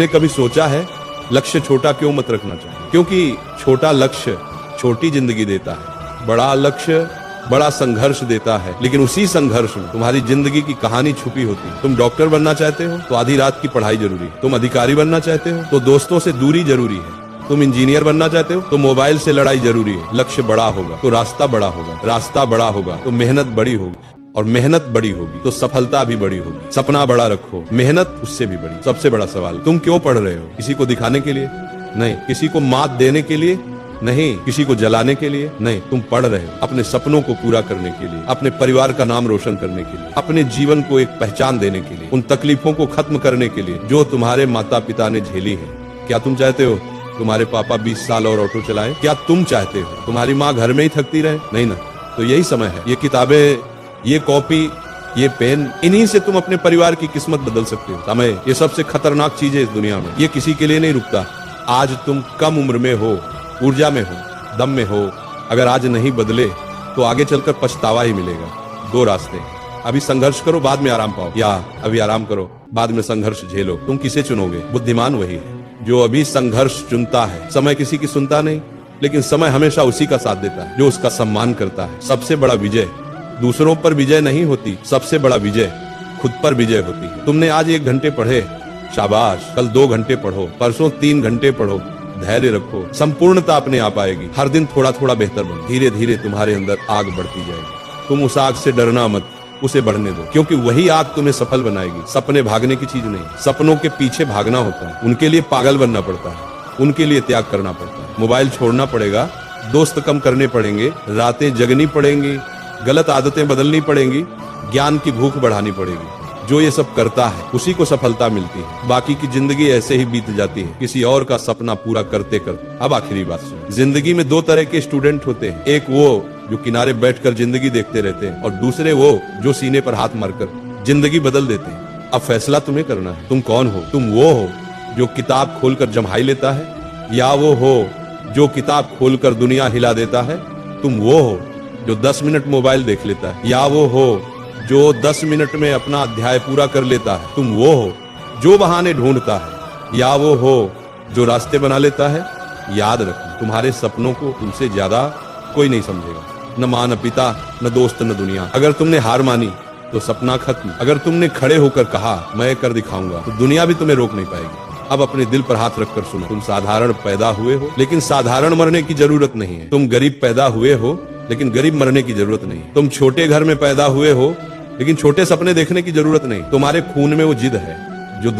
ने कभी सोचा है लक्ष्य छोटा क्यों मत रखना चाहिए? क्योंकि छोटा लक्ष्य छोटी जिंदगी देता है, बड़ा लक्ष्य बड़ा संघर्ष देता है। लेकिन उसी संघर्ष में तुम्हारी जिंदगी की कहानी छुपी होती है। तुम डॉक्टर बनना चाहते हो तो आधी रात की पढ़ाई जरूरी है। तुम अधिकारी बनना चाहते हो तो दोस्तों से दूरी जरूरी है। तुम इंजीनियर बनना चाहते हो तो मोबाइल से लड़ाई जरूरी है। लक्ष्य बड़ा होगा तो रास्ता बड़ा होगा, रास्ता बड़ा होगा तो मेहनत बड़ी होगी, और मेहनत बड़ी होगी तो सफलता भी बड़ी होगी। सपना बड़ा रखो, मेहनत उससे भी बड़ी। सबसे बड़ा सवाल, तुम क्यों पढ़ रहे हो? किसी को दिखाने के लिए नहीं, किसी को मात देने के लिए नहीं, किसी को जलाने के लिए नहीं। तुम पढ़ रहे हो अपने सपनों को पूरा करने के लिए, अपने परिवार का नाम रोशन करने के लिए, अपने जीवन को एक पहचान देने के लिए, उन तकलीफों को खत्म करने के लिए जो तुम्हारे माता पिता ने झेली है। क्या तुम चाहते हो तुम्हारे पापा 20 साल और ऑटो चलाएं? क्या तुम चाहते हो तुम्हारी माँ घर में ही थकती रहे? नहीं ना। तो यही समय है, ये किताबें, ये कॉपी, ये पेन, इन्हीं से तुम अपने परिवार की किस्मत बदल सकते हो। समय ये सबसे खतरनाक चीज है इस दुनिया में। ये किसी के लिए नहीं रुकता। आज तुम कम उम्र में हो, ऊर्जा में हो, दम में हो। अगर आज नहीं बदले तो आगे चलकर पछतावा ही मिलेगा। दो रास्ते, अभी संघर्ष करो बाद में आराम पाओ, या अभी आराम करो बाद में संघर्ष झेलो। तुम किसे चुनोगे? बुद्धिमान वही है जो अभी संघर्ष चुनता है। समय किसी की सुनता नहीं, लेकिन समय हमेशा उसी का साथ देता है जो उसका सम्मान करता है। सबसे बड़ा विजय दूसरों पर विजय नहीं होती, सबसे बड़ा विजय खुद पर विजय होती है। तुमने आज 1 घंटे पढ़े, शाबाश। कल 2 घंटे पढ़ो, परसों 3 घंटे पढ़ो। धैर्य रखो, संपूर्णता अपने आप आएगी। हर दिन थोड़ा थोड़ा बेहतर बनो, धीरे धीरे तुम्हारे अंदर आग बढ़ती जाएगी। तुम उस आग से डरना मत, उसे बढ़ने दो, क्योंकि वही आग तुम्हें सफल बनाएगी। सपने भागने की चीज नहीं, सपनों के पीछे भागना होता है। उनके लिए पागल बनना पड़ता है, उनके लिए त्याग करना पड़ता है। मोबाइल छोड़ना पड़ेगा, दोस्त कम करने पड़ेंगे, रातें जगनी पड़ेंगी, गलत आदतें बदलनी पड़ेंगी, ज्ञान की भूख बढ़ानी पड़ेगी। जो ये सब करता है उसी को सफलता मिलती है। बाकी की जिंदगी ऐसे ही बीत जाती है, किसी और का सपना पूरा करते करते। अब आखिरी बात सुनो, जिंदगी में 2 तरह के स्टूडेंट होते हैं। एक वो जो किनारे बैठकर जिंदगी देखते रहते हैं, और दूसरे वो जो सीने पर हाथ मारकर जिंदगी बदल देते हैं। अब फैसला तुम्हें करना है, तुम कौन हो? तुम वो हो जो किताब खोलकर जम्हाई लेता है, या वो हो जो किताब खोलकर दुनिया हिला देता है? तुम वो हो जो 10 मिनट मोबाइल देख लेता है, या वो हो जो 10 मिनट में अपना अध्याय पूरा कर लेता है? तुम वो हो जो बहाने ढूंढता है, या वो हो जो रास्ते बना लेता है? याद रखो, तुम्हारे सपनों को तुमसे ज्यादा कोई नहीं समझेगा, न मां, न पिता, न दोस्त, न दुनिया। अगर तुमने हार मानी तो सपना खत्म। अगर तुमने खड़े होकर कहा मैं कर दिखाऊंगा, तो दुनिया भी तुम्हें रोक नहीं पाएगी। अब अपने दिल पर हाथ रखकर सुनो, तुम साधारण पैदा हुए हो, लेकिन साधारण मरने की जरूरत नहीं है। तुम गरीब पैदा हुए हो, लेकिन गरीब मरने की जरूरत नहीं। तुम छोटे घर में पैदा हुए हो, लेकिन छोटे सपने देखने की जरूरत नहीं। तुम्हारे खून में वो जिद है जो